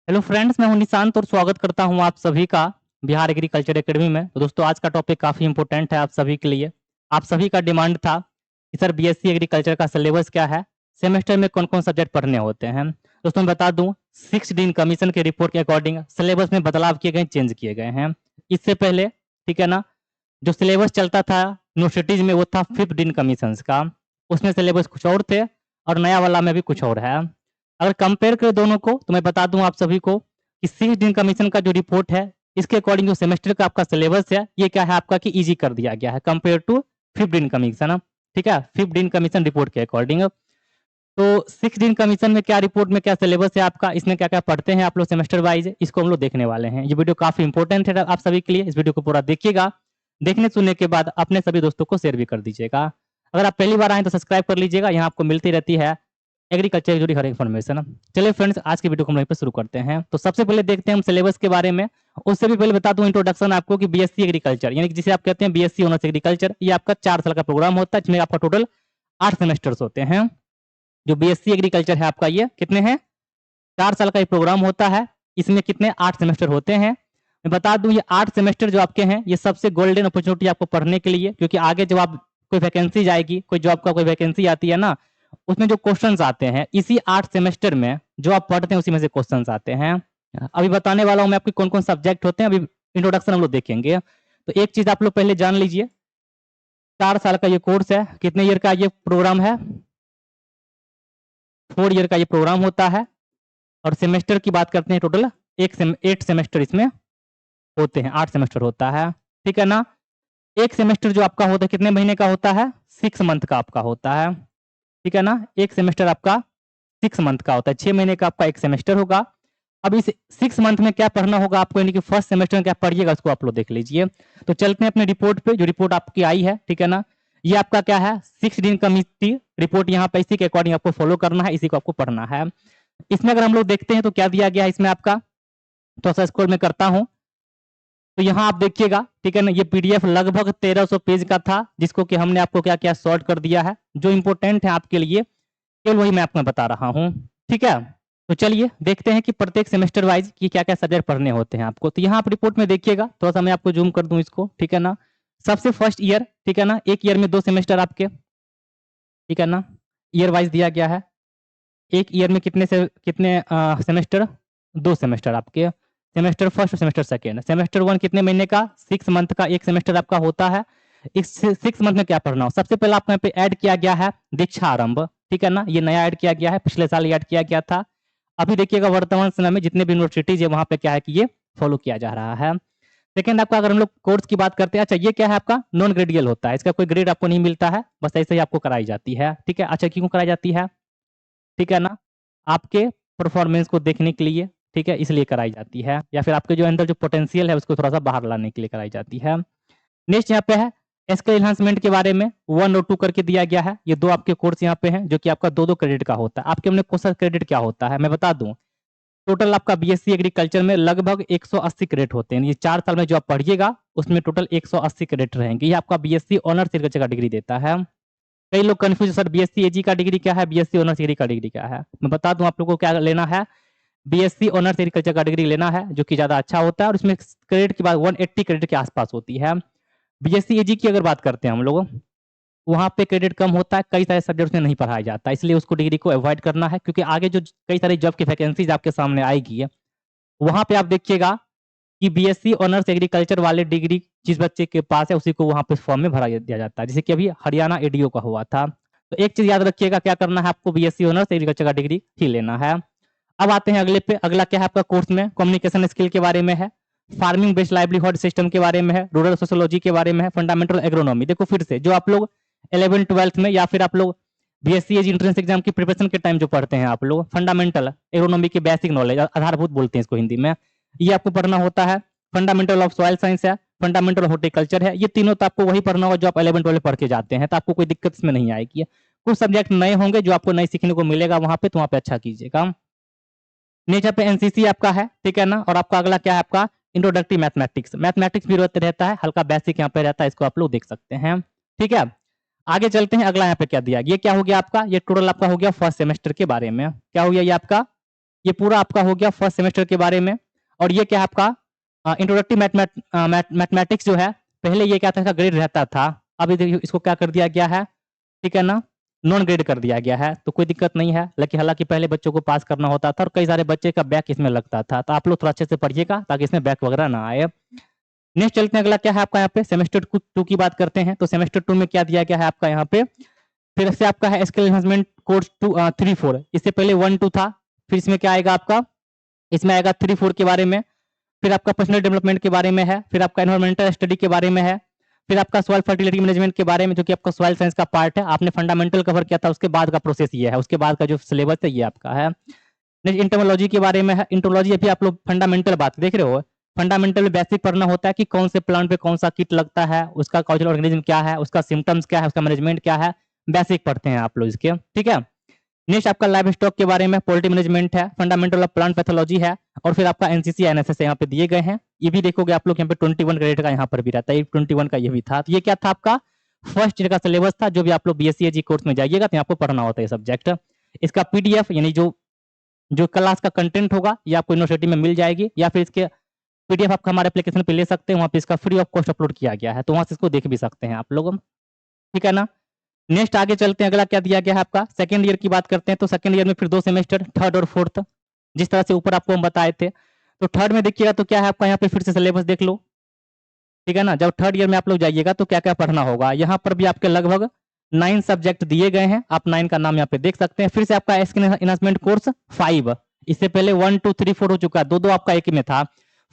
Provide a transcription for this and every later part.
Hello friends, मैं हूं निशांत और स्वागत करता हूं आप सभी का बिहार एग्रीकल्चर एकेडमी में। तो दोस्तों, आज का टॉपिक काफ़ी इंपॉर्टेंट है आप सभी के लिए। आप सभी का डिमांड था कि सर बीएससी एग्रीकल्चर का सिलेबस क्या है, सेमेस्टर में कौन-कौन सब्जेक्ट पढ़ने होते हैं। दोस्तों मैं बता दूं, 6 दिन कमीशन के रिपोर्ट के अकॉर्डिंग सिलेबस में बदलाव किए गए, चेंज किए गए हैं। इससे पहले, ठीक है ना, जो सिलेबस चलता था यूनिवर्सिटीज में वो था 5th दिन कमीशंस का। उसमें सिलेबस कुछ और थे और नया वाला में भी कुछ और है। अगर कंपेयर करें दोनों को तो मैं बता दूं आप सभी को कि 6 दिन कमीशन का जो रिपोर्ट है, इसके अकॉर्डिंग जो सेमेस्टर का आपका सिलेबस है, ये क्या है आपका कि ईजी कर दिया गया है कंपेयर टू 5th दिन कमीशन। ठीक है, 5th दिन कमीशन रिपोर्ट के अकॉर्डिंग। तो 6 दिन कमीशन में क्या रिपोर्ट में क्या सिलेबस है आपका, इसमें क्या क्या पढ़ते हैं आप लोग सेमेस्टर वाइज, इसको हम लोग देखने वाले हैं। ये वीडियो काफी इंपॉर्टेंट है आप सभी के लिए, इस वीडियो को पूरा देखिएगा। देखने सुनने के बाद अपने सभी दोस्तों को शेयर भी कर दीजिएगा। अगर आप पहली बार आए तो सब्सक्राइब कर लीजिएगा, यहाँ आपको मिलती रहती है एग्रीकल्चर से जुड़ी हर इन्फॉर्मेशन। चलिए फ्रेंड्स, आज की वीडियो को हम यहीं पे शुरू करते हैं। तो सबसे पहले देखते हैं हम सिलेबस के बारे में। उससे भी पहले बता दूं इंट्रोडक्शन आपको कि बीएससी एग्रीकल्चर यानी कि जिसे आप कहते हैं बीएससी ऑनर्स एग्रीकल्चर, ये आपका 4 साल का प्रोग्राम होता है, जिसमें आपका टोटल 8 सेमेस्टर्स होते हैं। जो बीएससी एग्रीकल्चर है आपका, ये कितने हैं, 4 साल का ये प्रोग्राम होता है। इसमें कितने 8 सेमेस्टर होते हैं। मैं बता दूं, ये 8 सेमेस्टर जो आपके हैं, ये सबसे गोल्डन अपॉर्चुनिटी आपको पढ़ने के लिए, क्योंकि आगे जब आप कोई वैकेंसी आएगी, कोई जॉब का कोई वैकेंसी आती है ना, उसमें जो क्वेश्चंस आते हैं इसी 8 सेमेस्टर में जो आप पढ़ते हैं उसी में से क्वेश्चंस आते हैं। अभी बताने वाला हूं मैं आपके कौन कौन सब्जेक्ट होते हैं, अभी इंट्रोडक्शन हम लोग देखेंगे। तो एक चीज आप लोग पहले जान लीजिए, 4 साल का ये कोर्स है। कितने ईयर का ये प्रोग्राम है, 4 ईयर का ये प्रोग्राम होता है। और सेमेस्टर की बात करते हैं, टोटल 8 सेमेस्टर इसमें होते हैं, 8 सेमेस्टर होता है। ठीक है ना। एक सेमेस्टर जो आपका होता है कितने महीने का होता है, 6 मंथ का आपका होता है। ठीक है ना, एक सेमेस्टर आपका 6 मंथ का होता है, 6 महीने का आपका एक सेमेस्टर होगा। अब इस 6 मंथ में क्या पढ़ना होगा आपको, यानी कि फर्स्ट सेमेस्टर में क्या पढ़िएगा उसको आप लोग देख लीजिए। तो चलते हैं अपने रिपोर्ट पे, जो रिपोर्ट आपकी आई है। ठीक है ना, ये आपका क्या है, 6 दिन कमिटी रिपोर्ट, यहाँ पे इसी के अकॉर्डिंग आपको फॉलो करना है, इसी को आपको पढ़ना है। इसमें अगर हम लोग देखते हैं तो क्या दिया गया है इसमें आपका, तो सा स्क्रॉल में करता हूं तो यहाँ आप देखिएगा। ठीक है ना, ये पीडीएफ लगभग 1300 पेज का था, जिसको कि हमने आपको क्या क्या सॉर्ट कर दिया है। जो इंपॉर्टेंट है आपके लिए केवल वही मैं आपको बता रहा हूँ। ठीक है, तो चलिए देखते हैं कि प्रत्येक सेमेस्टर वाइज की क्या क्या सब्जेक्ट पढ़ने होते हैं आपको। तो यहाँ आप रिपोर्ट में देखिएगा, थोड़ा सा मैं आपको जूम कर दूं इसको। ठीक है ना, सबसे फर्स्ट ईयर, ठीक है ना, एक ईयर में 2 सेमेस्टर आपके, ठीक है ना, ईयर वाइज दिया गया है। एक ईयर में कितने सेमेस्टर, 2 सेमेस्टर आपके, सेमेस्टर फर्स्ट और सेमेस्टर सेकेंड। सेमेस्टर 1 कितने महीने का, 6 मंथ का एक सेमेस्टर आपका होता है। इस 6 मंथ में क्या पढ़ना हो, सबसे पहले आपको यहाँ पे ऐड किया गया है दीक्षा आरंभ। ठीक है ना, ये नया ऐड किया गया है, पिछले साल ऐड किया गया था। अभी देखिएगा वर्तमान समय में जितने भी यूनिवर्सिटीज है वहां पे क्या है कि ये फॉलो किया जा रहा है। सेकेंड आपका, अगर हम लोग कोर्स की बात करते हैं, अच्छा ये क्या है आपका, नॉन ग्रेडियल होता है, इसका कोई ग्रेड आपको नहीं मिलता है, बस ऐसे ही आपको कराई जाती है। ठीक है, अच्छा क्यों कराई जाती है, ठीक है ना, आपके परफॉर्मेंस को देखने के लिए, ठीक है, इसलिए कराई जाती है, या फिर आपके जो अंदर जो पोटेंशियल है उसको थोड़ा सा बाहर लाने के लिए कराई जाती है। नेक्स्ट यहाँ पे है स्किल एनहांसमेंट के बारे में 1 और 2 करके दिया गया है। ये 2 आपके कोर्स यहाँ पे हैं जो कि आपका 2-2 क्रेडिट का होता है। आपके हमने कोर्स क्रेडिट क्या होता है मैं बता दूं, टोटल आपका बीएससी एग्रीकल्चर में लगभग 180 क्रेडिट होते हैं। ये 4 साल में जो आप पढ़िएगा उसमें टोटल 180 क्रेडिट रहेंगे। ये आपका बीएससी ऑनर्स एग्रीकल्चर का डिग्री देता है। कई लोग कंफ्यूज, सर बीएससी एजी का डिग्री क्या है, बीएससी ऑनर्स एग्री का डिग्री क्या है। मैं बता दूं आप लोगों को क्या लेना है, बीएससी ऑनर्स एग्रीकल्चर का डिग्री लेना है, जो कि ज्यादा अच्छा होता है, और इसमें क्रेडिट की बात 180 क्रेडिट के आसपास होती है। बीएससी एजी की अगर बात करते हैं हम लोग, वहाँ पे क्रेडिट कम होता है, कई सारे सब्जेक्ट में नहीं पढ़ाया जाता, इसलिए उसको डिग्री को अवॉइड करना है, क्योंकि आगे जो कई सारी जॉब की वैकेंसीज आपके सामने आएगी वहां पे आप देखिएगा कि बीएससी ऑनर्स एग्रीकल्चर वाले डिग्री जिस बच्चे के पास है उसी को वहां पे फॉर्म में भरा दिया जाता है, जैसे कि अभी हरियाणा एडीओ का हुआ था। तो एक चीज याद रखिएगा, क्या करना है आपको, बीएससी ऑनर्स एग्रीकल्चर का डिग्री ही लेना है। अब आते हैं अगले पे, अगला क्या है आपका कोर्स में, कम्युनिकेशन स्किल के बारे में है, फार्मिंग बेस्ड लाइवलीहुड सिस्टम के बारे में है, रूरल सोशियोलॉजी के बारे में है, फंडामेंटल एग्रोनॉमी। देखो फिर से जो आप लोग 11th-12th में या फिर आप लोग बीएससी एज एंट्रेंस एग्जाम की प्रिपरेशन के टाइम जो पढ़ते हैं आप लोग, फंडामेंटल एग्रोनॉमी की बेसिक नॉलेज, आधारभूत बोलते हैं इसको हिंदी में, ये आपको पढ़ना होता है। फंडामेंटल ऑफ सॉइल साइंस है, फंडामेंटल हॉर्टिकल्चर है, ये तीनों तो आपको वही पढ़ना होगा जो आप 11th-12th पढ़ के जाते हैं, तो आपको कोई दिक्कत इसमें नहीं आएगी। कुछ सब्जेक्ट नए होंगे जो आपको नए सीखने को मिलेगा वहां पे, तो वहां पे अच्छा कीजिएगा। नेक्स्ट पे एनसीसी आपका है, ठीक है ना, और आपका अगला क्या है आपका, इंट्रोडक्टरी मैथमेटिक्स। मैथमेटिक्स भी रहता है, हल्का बेसिक यहाँ पे रहता है, इसको आप लोग देख सकते हैं। ठीक है, आगे चलते हैं, अगला यहाँ पे क्या दिया, ये क्या हो गया आपका, ये टोटल आपका हो गया फर्स्ट सेमेस्टर के बारे में। क्या हो गया ये आपका, ये पूरा आपका हो गया फर्स्ट सेमेस्टर के बारे में। और ये क्या है आपका इंट्रोडक्टिव मैथमेटिक्स जो है, पहले ये क्या था, ग्रेड रहता था, अभी देखिए इसको क्या कर दिया गया है, ठीक है ना, नॉन ग्रेड कर दिया गया है। तो कोई दिक्कत नहीं है, लेकिन हालांकि पहले बच्चों को पास करना होता था और कई सारे बच्चे का बैक इसमें लगता था। तो आप लोग थोड़ा अच्छे से पढ़िएगा ताकि इसमें बैक वगैरह ना आए। नेक्स्ट चलते हैं, अगला क्या है आपका यहाँ पे सेमेस्टर 2 की बात करते हैं। तो सेमेस्टर 2 में क्या दिया गया है आपका यहाँ पे, फिर से आपका है स्किल एनहांसमेंट कोर्स 3-4। इससे पहले 1-2 था, फिर इसमें क्या आएगा आपका, इसमें आएगा 3-4 के बारे में। फिर आपका पर्सनल डेवलपमेंट के बारे में है, फिर आपका एनवायरमेंटल स्टडी के बारे में है, फिर आपका सॉइल फर्टिलिटी मैनेजमेंट के बारे में, जो कि आपका सॉइल साइंस का पार्ट है। आपने फंडामेंटल कवर किया था, उसके बाद का प्रोसेस ये है, उसके बाद का जो सिलेबस है ये आपका है। नेक्स्ट इंटरमोलॉजी के बारे में है। इंटरमोलॉजी अभी आप लोग फंडामेंटल बात देख रहे हो, फंडामेंटल में बेसिक पढ़ना होता है कि कौन से प्लांट पे कौन सा कीट लगता है, उसका कल्चरल ऑर्गेनिज्म क्या है, उसका सिम्टम्स क्या है, उसका मैनेजमेंट क्या है, बेसिक पढ़ते हैं आप लोग इसके, ठीक है। नेक्स्ट आपका लाइव स्टॉक के बारे में पोल्ट्री मैनेजमेंट है, फंडामेंटल ऑफ प्लांट पैथोलॉजी है, और फिर आपका एनसीसी एनएसएस यहाँ पे दिए गए हैं। ये भी देखोगे आप लोग यहाँ पे 21 क्रेडिट का यहाँ पर भी रहता है, 21 का ये भी था। तो ये क्या था आपका फर्स्ट ईयर का सिलेबस था, जो भी आप लोग बीएससी एजी कोर्स में जाइएगा तो आपको पढ़ना होता है ये सब्जेक्ट। इसका पीडीएफ यानी जो जो क्लास का कंटेंट होगा ये आपको यूनिवर्सिटी में मिल जाएगी, या फिर इसके पीडीएफ आप हमारे एप्लीकेशन पे ले सकते हैं, वहाँ पे इसका फ्री ऑफ कॉस्ट अपलोड किया गया है, तो वहाँ से इसको देख भी सकते हैं आप लोग, ठीक है ना। नेक्स्ट आगे चलते हैं, अगला क्या दिया गया है आपका सेकंड ईयर की बात करते हैं। तो सेकंड ईयर में फिर 2 सेमेस्टर, थर्ड और फोर्थ, जिस तरह से ऊपर आपको हम बताए थे। तो थर्ड में देखिएगा तो क्या है आपका यहाँ पे फिर से सिलेबस देख लो, ठीक है ना। जब थर्ड ईयर में आप लोग जाइएगा तो क्या क्या पढ़ना होगा, यहाँ पर भी आपके लगभग 9 सब्जेक्ट दिए गए हैं, आप 9 का नाम यहाँ पे देख सकते हैं। फिर से आपका स्किल एनहांसमेंट कोर्स 5, इससे पहले 1 2 3 4 हो चुका है, दो आपका एक में था।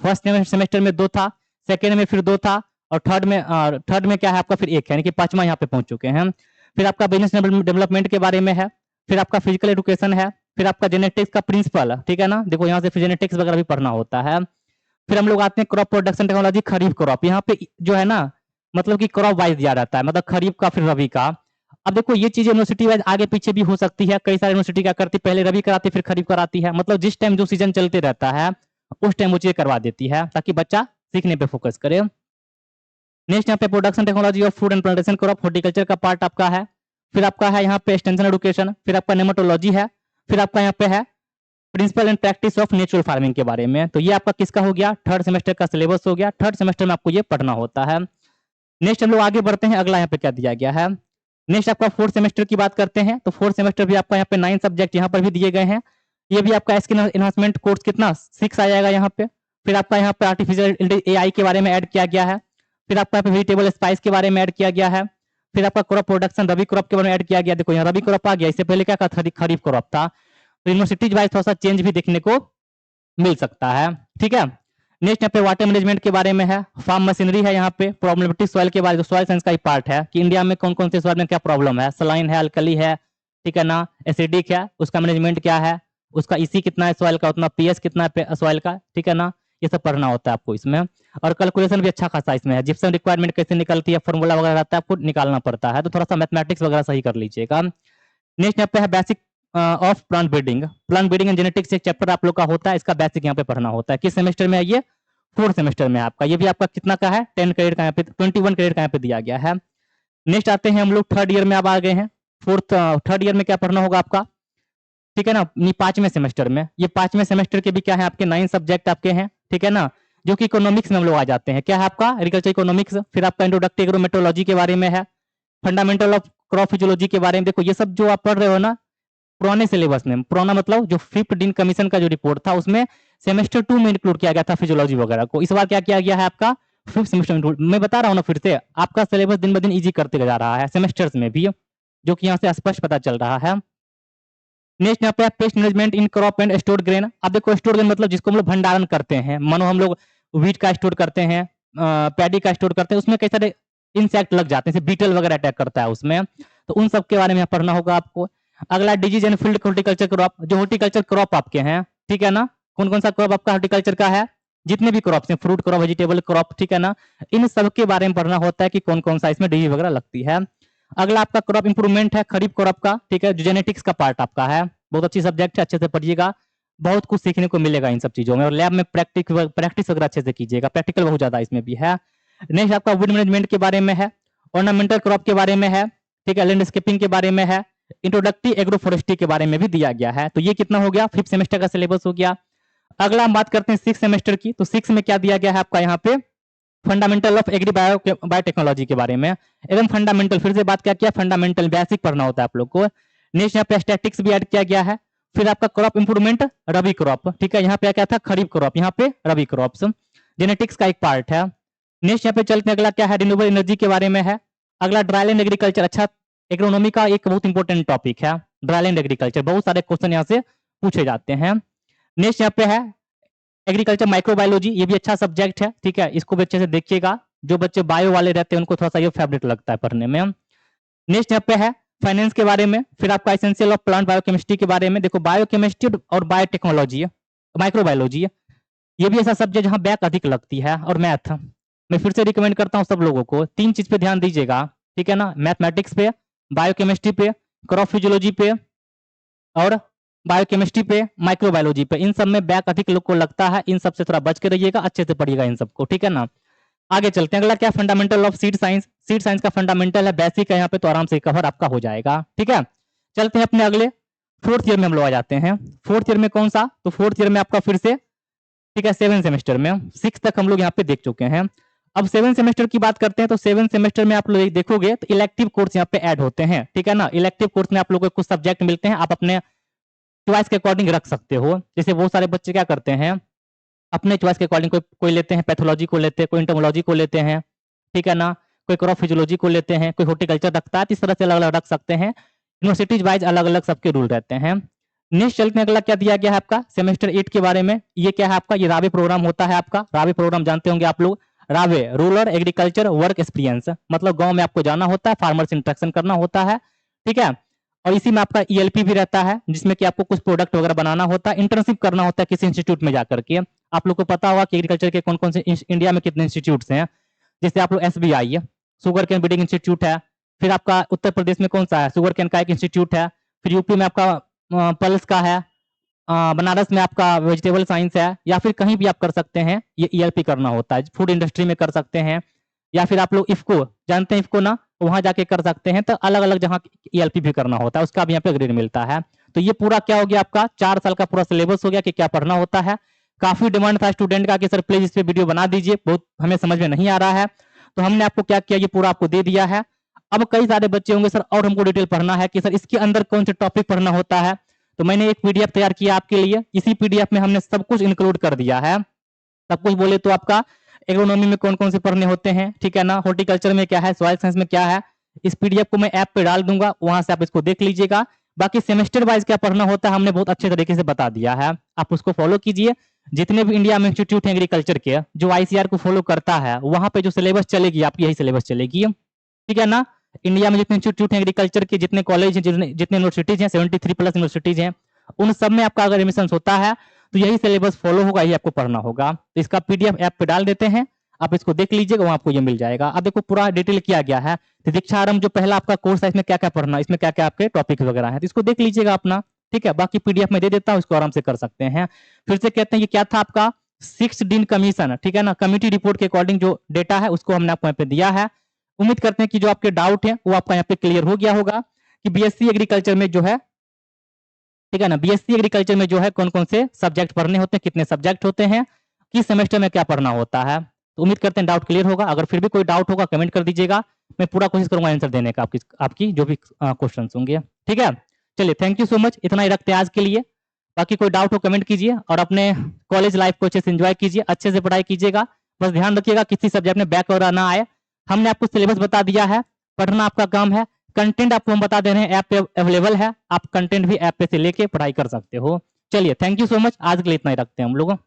फर्स्ट सेमेस्टर में 2 था, सेकेंड में फिर 2 था, और थर्ड में क्या है आपका फिर 1 है, यानी कि 5वां यहाँ पे पहुंच चुके हैं। फिर आपका बिजनेस डेवलपमेंट के बारे में है, फिर आपका फिजिकल एजुकेशन है, फिर आपका जेनेटिक्स का प्रिंसिपल, ठीक है ना, देखो यहाँ से जेनेटिक्स वगैरह भी पढ़ना होता है। फिर हम लोग आते हैं क्रॉप प्रोडक्शन टेक्नोलॉजी, खरीफ क्रॉप, यहाँ पे जो है ना, मतलब कि क्रॉप वाइज दिया रहता है, मतलब खरीफ का फिर रबी का। अब देखो ये चीज यूनिवर्सिटी वाइज आगे पीछे भी हो सकती है, कई सारी यूनिवर्सिटी क्या करती है, पहले रबी कराती फिर खरीफ कराती है, मतलब जिस टाइम जो सीजन चलते रहता है उस टाइम वो चीजें करवा देती है, ताकि बच्चा सीखने पे फोकस करे। नेक्स्ट यहाँ पे production technology of food and plantation crop, horticulture का पार्ट आपका है। फिर आपका है यहाँ पे एक्सटेंशन एजुकेशन, फिर आपका नेमेटोलॉजी है, फिर आपका यहाँ पे है principle and practice of natural farming के बारे में। तो ये आपका किसका हो गया, थर्ड सेमेस्टर का सिलेबस हो गया, थर्ड सेमेस्टर में आपको ये पढ़ना होता है। नेक्स्ट हम लोग आगे बढ़ते हैं, अगला यहाँ पे क्या दिया गया है। नेक्स्ट आपका फोर्थ सेमेस्टर की बात करते हैं। तो फोर्थ सेमेस्टर भी आपका यहाँ पे 9 सब्जेक्ट यहाँ पर भी दिए गए हैं। ये भी आपका स्किल एनहांसमेंट कोर्स कितना 6 आ जाएगा यहाँ पे। फिर आपका यहाँ पे आर्टिफिशियल एआई के बारे में ऐड किया गया है। फिर आपका यहाँ पे वेजिटेबल स्पाइस के बारे में ऐड किया गया है। फिर आपका क्रॉप प्रोडक्शन रबी क्रॉप के बारे में ऐड किया गया। देखो यहाँ रबी क्रॉप आ गया, इससे पहले क्या था, खरीफ क्रॉप था। तो यूनिवर्सिटीज वाइज थोड़ा सा चेंज भी देखने को मिल सकता है, ठीक है। नेक्स्ट यहाँ पे वाटर मैनेजमेंट के बारे में है, फार्म मशीनरी है, यहाँ पे प्रॉब्लमेटिक सॉइल के बारे में, सॉइल साइंस का ही पार्ट है कि इंडिया में कौन कौन से सॉइल में क्या प्रॉब्लम है, सलाइन है, अल्कली है, ठीक है ना, एसिडिक है, उसका मैनेजमेंट क्या है, उसका ईसी कितना है सॉइल का, उतना पीएच कितना है सॉइल का, ठीक है ना, ये सब पढ़ना होता है आपको इसमें। और कैलकुलेशन भी अच्छा खासा इसमें है, जिप्सम रिक्वायरमेंट कैसे निकलती है, फॉर्मूला वगैरह रहता है, आपको निकालना पड़ता है, तो थोड़ा सा मैथमेटिक्स वगैरह सही कर लीजिएगा। नेक्स्ट यहाँ पे है basic of plant breeding and genetics, एक चैप्टर आप लोग का होता है, इसका बेसिक यहाँ पे पढ़ना होता है। किस सेमेस्टर में है ये, फोर्थ सेमेस्टर में आपका। ये भी आपका कितना का है, 10 क्रेडिट का यहाँ पे, 21 क्रेडिट का यहाँ पे दिया गया है। नेक्स्ट आते हैं हम लोग थर्ड ईयर में, अब आ गए हैं थर्ड ईयर में क्या पढ़ना होगा आपका, ठीक है ना, 5वें सेमेस्टर में। ये 5वें सेमेस्टर के भी क्या है आपके 9 सब्जेक्ट आपके हैं, ठीक है ना, जो कि इकोनॉमिक्स में हम लोग आ जाते हैं। क्या है आपका एग्रीकल्चर इकोनॉमिक्स, फिर आपका इंट्रोडक्टिव एग्रोमेट्रोलॉजी के बारे में है, फंडामेंटल ऑफ क्रॉप फिजियोलॉजी के बारे में। देखो ये सब जो आप पढ़ रहे हो ना पुराने सिलेबस में, पुराना मतलब जो 5th डीन कमीशन का जो रिपोर्ट था उसमें सेमेस्टर 2 में इंक्लूड किया गया था फिजियोलॉजी वगैरह को। इस बार क्या किया गया है आपका 5th सेमेस्टर में। मैं बता रहा हूँ ना फिर से, आपका सिलेबस दिन ब दिन इजी करते जा रहा है सेमेस्टर्स में भी, जो कि यहाँ से स्पष्ट पता चल रहा है। नेक्स्ट यहाँ पे pest management in crop and stored grain. अब देखो स्टोर्ड ग्रेन मतलब जिसको हम लोग भंडारण करते हैं, मानो हम लोग व्हीट का स्टोर करते हैं, पैडी का स्टोर करते हैं, उसमें कई सारे इंसेक्ट लग जाते हैं, जैसे बीटल वगैरह अटैक करता है उसमें, तो उन सब के बारे में पढ़ना होगा आपको। अगला disease and field horticulture crop, जो हॉर्टिकल्चर क्रॉप आपके हैं, ठीक है ना, कौन कौन सा क्रॉप आपका हॉर्टिकल्चर का है, जितने भी क्रॉप्स हैं, फ्रूट क्रॉप, वेजिटेबल क्रॉप, ठीक है ना, इन सब के बारे में पढ़ना होता है कि कौन कौन सा इसमें डिजीज वगैरह लगती है। अगला आपका क्रॉप इंप्रूवमेंट है, खरीफ क्रॉप का, ठीक है, जो जेनेटिक्स का पार्ट आपका है, बहुत अच्छी सब्जेक्ट है, अच्छे से पढ़िएगा, बहुत कुछ सीखने को मिलेगा इन सब चीजों में। और लैब में प्रैक्टिस वगैरह अच्छे से कीजिएगा, प्रैक्टिकल बहुत ज्यादा इसमें भी है। नेक्स्ट आपका वुड मैनेजमेंट के बारे में है, ऑर्नामेंटल क्रॉप के बारे में है, ठीक है, लैंडस्केपिंग के बारे में है, इंट्रोडक्टरी एग्रो फॉरेस्ट्री के बारे में भी दिया गया है। तो ये कितना हो गया, 5th सेमेस्टर का सिलेबस हो गया। अगला हम बात करते हैं 6th सेमेस्टर की। तो 6 में क्या दिया गया है आपका यहाँ पे, फंडामेंटल ऑफ एग्री बायोटेक्नोलॉजी के बारे में। एकदम फंडामेंटल, फिर से बात क्या किया, फंडामेंटल बेसिक पढ़ना होता है आप लोग को। नेक्स्ट यहाँ पे स्टैटिक्स भी ऐड किया गया है। फिर आपका क्रॉप इंप्रूवमेंट, रबी क्रॉप, ठीक है, यहाँ पे क्या था, खरीफ क्रॉप, यहाँ पे रबी क्रॉप्स, जेनेटिक्स का एक पार्ट है। नेक्स्ट यहाँ पे चलते हैं, अगला क्या है, रिन्यूएबल एनर्जी के बारे में है। अगला ड्राईलैंड एग्रीकल्चर, अच्छा एग्रोनॉमी का एक बहुत इंपॉर्टेंट टॉपिक है ड्राईलैंड एग्रीकल्चर, बहुत सारे क्वेश्चन यहाँ से पूछे जाते हैं। नेक्स्ट यहाँ पे है एग्रीकल्चर माइक्रोबायोलॉजी, ये भी अच्छा सब्जेक्ट है, ठीक है, इसको भी अच्छे से देखिएगा। जो बच्चे बायो वाले रहते हैं उनको थोड़ा सा ये फेवरेट लगता है पढ़ने में। नेक्स्ट यहाँ पे है फाइनेंस के बारे में। फिर आपका एसेंशियल ऑफ प्लांट बायोकेमिस्ट्री के बारे में। देखो बायोकेमिस्ट्री और बायोटेक्नोलॉजी, माइक्रोबायोलॉजी, ये भी ऐसा सब्जेक्ट जहाँ बैक अधिक लगती है, और मैथ। मैं फिर से रिकमेंड करता हूँ सब लोगों को 3 चीज पे ध्यान दीजिएगा, ठीक है ना, मैथमेटिक्स पे, बायोकेमिस्ट्री पे, क्रॉप फिजियोलॉजी पे, और बायोकेमिस्ट्री पे, माइक्रोबायोलॉजी पे। इन सब में बैक अधिक लोग को लगता है, इन सब से थोड़ा बच के रहिएगा, अच्छे से पढ़िएगा इन सबको, ठीक है ना। आगे चलते हैं, अगला क्या, fundamental of seed science. Seed science का फंडामेंटल है, बेसिक है, यहाँ पे तो आराम से कवर आपका हो जाएगा, ठीक है। चलते हैं अपने अगले 4th ईयर में हम लोग आ जाते हैं। 4th ईयर में कौन सा, तो 4th ईयर में आपका फिर से, ठीक है, 7 सेमेस्टर में 6 तक हम लोग यहाँ पे देख चुके हैं। अब 7 सेमेस्टर की बात करते हैं। तो 7 सेमेस्टर में आप लोग देखोगे तो इलेक्टिव कोर्स यहाँ पे ऐड होते हैं, ठीक है ना। इलेक्टिव कोर्स में आप लोगों को कुछ सब्जेक्ट मिलते हैं, आप अपने चॉइस के अकॉर्डिंग रख सकते हो। जैसे बहुत सारे बच्चे क्या करते हैं, अपने चॉइस के अकॉर्डिंग कोई लेते हैं पैथोलॉजी को लेते हैं, कोई इंटोमोलॉजी को लेते हैं, ठीक है ना, कोई क्रॉप फिजियोलॉजी को लेते हैं, कोई हॉर्टिकल्चर रखता है। इस तरह से अलग अलग रख सकते हैं, यूनिवर्सिटीज वाइज अलग अलग सबके रूल रहते हैं। नेक्स्ट चलते हैं, अगला क्या दिया गया है आपका सेमेस्टर 8 के बारे में। ये क्या है आपका, ये रावे प्रोग्राम होता है आपका। रावे प्रोग्राम जानते होंगे आप लोग, रावे रूरल एग्रीकल्चर वर्क एक्सपीरियंस, मतलब गांव में आपको जाना होता है, फार्मर से इंटरेक्शन करना होता है, ठीक है। और इसी में आपका ईएलपी भी रहता है, जिसमें कि आपको कुछ प्रोडक्ट वगैरह बनाना होता है, इंटर्नशिप करना होता है किसी इंस्टीट्यूट में जाकर के। आप लोग को पता होगा कि एग्रीकल्चर के कौन कौन से इंडिया में कितने इंस्टीट्यूट्स हैं। जैसे आप लोग SBI, sugar cane breeding institute है। फिर आपका उत्तर प्रदेश में कौन सा है, शुगर कैन का एक इंस्टीट्यूट है। फिर यूपी में आपका पल्स का है। बनारस में आपका वेजिटेबल साइंस है। या फिर कहीं भी आप कर सकते हैं, ये ईएलपी करना होता है। फूड इंडस्ट्री में कर सकते हैं, या फिर आप लोग इफको जानते हैं, इफको ना, वहां जाके कर सकते हैं। तो अलग अलग जहाँ ईएलपी भी करना होता है, उसका भी यहाँ पे ग्रेड मिलता है। तो ये पूरा क्या हो गया आपका 4 साल का पूरा सिलेबस हो गया कि क्या पढ़ना होता है। काफी डिमांड था स्टूडेंट का कि सर प्लीज इस पे वीडियो बना दीजिए, बहुत हमें समझ में नहीं आ रहा है। तो हमने आपको क्या किया, ये पूरा आपको दे दिया है। अब कई सारे बच्चे होंगे सर और हमको डिटेल पढ़ना है कि सर इसके अंदर कौन से टॉपिक पढ़ना होता है। तो मैंने एक पीडीएफ तैयार किया आपके लिए। इसी पीडीएफ में हमने सब कुछ इंक्लूड कर दिया है। सब कुछ बोले तो आपका एग्रोनॉमी में कौन कौन से पढ़ने होते हैं, ठीक है ना, हॉर्टिकल्चर में क्या है, सॉइल साइंस में क्या है। इस पीडीएफ को मैं ऐप पे डाल दूंगा, वहां से आप इसको देख लीजिएगा। बाकी सेमेस्टर वाइज क्या पढ़ना होता है हमने बहुत अच्छे तरीके से बता दिया है, आप उसको फॉलो कीजिए। जितने भी इंडिया में इंस्टीट्यूट है एग्रीकल्चर के जो आईसीआर को फॉलो करता है, वहां पे जो सिलेबस चलेगी आपकी यही सिलेबस चलेगी, ठीक है ना। इंडिया में जितने इंस्टीट्यूट है एग्रीकल्चर के, जितने कॉलेज हैं, जितने यूनिवर्सिटीज हैं, 73 प्लस यूनिवर्सिटीज हैं, उन सब में आपका अगर एडमिशन होता है तो यही सिलेबस फॉलो होगा, यही आपको पढ़ना होगा। तो इसका पीडीएफ ऐप पे डाल देते हैं, आप इसको देख लीजिएगा, वहां आपको ये मिल जाएगा। अब देखो पूरा डिटेल किया गया है। तो दीक्षा आरंभ जो पहला आपका कोर्स है, इसमें क्या क्या पढ़ना, इसमें क्या क्या आपके टॉपिक वगैरह है, तो इसको देख लीजिएगा अपना, ठीक है। बाकी पीडीएफ में दे देता हूँ, इसको आराम से कर सकते हैं। फिर से कहते हैं ये क्या था आपका 6 डीन कमीशन, ठीक है ना, कमिटी रिपोर्ट के अकॉर्डिंग जो डेटा है उसको हमने आपको यहाँ पे दिया है। उम्मीद करते हैं कि जो आपके डाउट है वो आपका यहाँ पे क्लियर हो गया होगा कि बीएससी एग्रीकल्चर में जो है, ठीक है ना, बीएससी एग्रीकल्चर में जो है कौन कौन से सब्जेक्ट पढ़ने होते हैं, कितने सब्जेक्ट होते हैं, किस सेमेस्टर में क्या पढ़ना होता है। तो उम्मीद करते हैं डाउट क्लियर होगा। अगर फिर भी कोई डाउट होगा कमेंट कर दीजिएगा, मैं पूरा कोशिश करूंगा आंसर देने का आपकी जो भी क्वेश्चन होंगे, ठीक है। चलिए थैंक यू सो मच, इतना ही रखते हैं आज के लिए। बाकी कोई डाउट हो कमेंट कीजिए, और अपने कॉलेज लाइफ को अच्छे से एंजॉय कीजिए, अच्छे से पढ़ाई कीजिएगा। बस ध्यान रखिएगा किसी सब्जेक्ट में बैक वगैरह ना आए। हमने आपको सिलेबस बता दिया है, पढ़ना आपका काम है। कंटेंट आपको हम बता दे रहे हैं, ऐप पे अवेलेबल है, आप कंटेंट भी ऐप पे से लेके पढ़ाई कर सकते हो। चलिए थैंक यू सो मच, आज के लिए इतना ही रखते हैं हम लोग।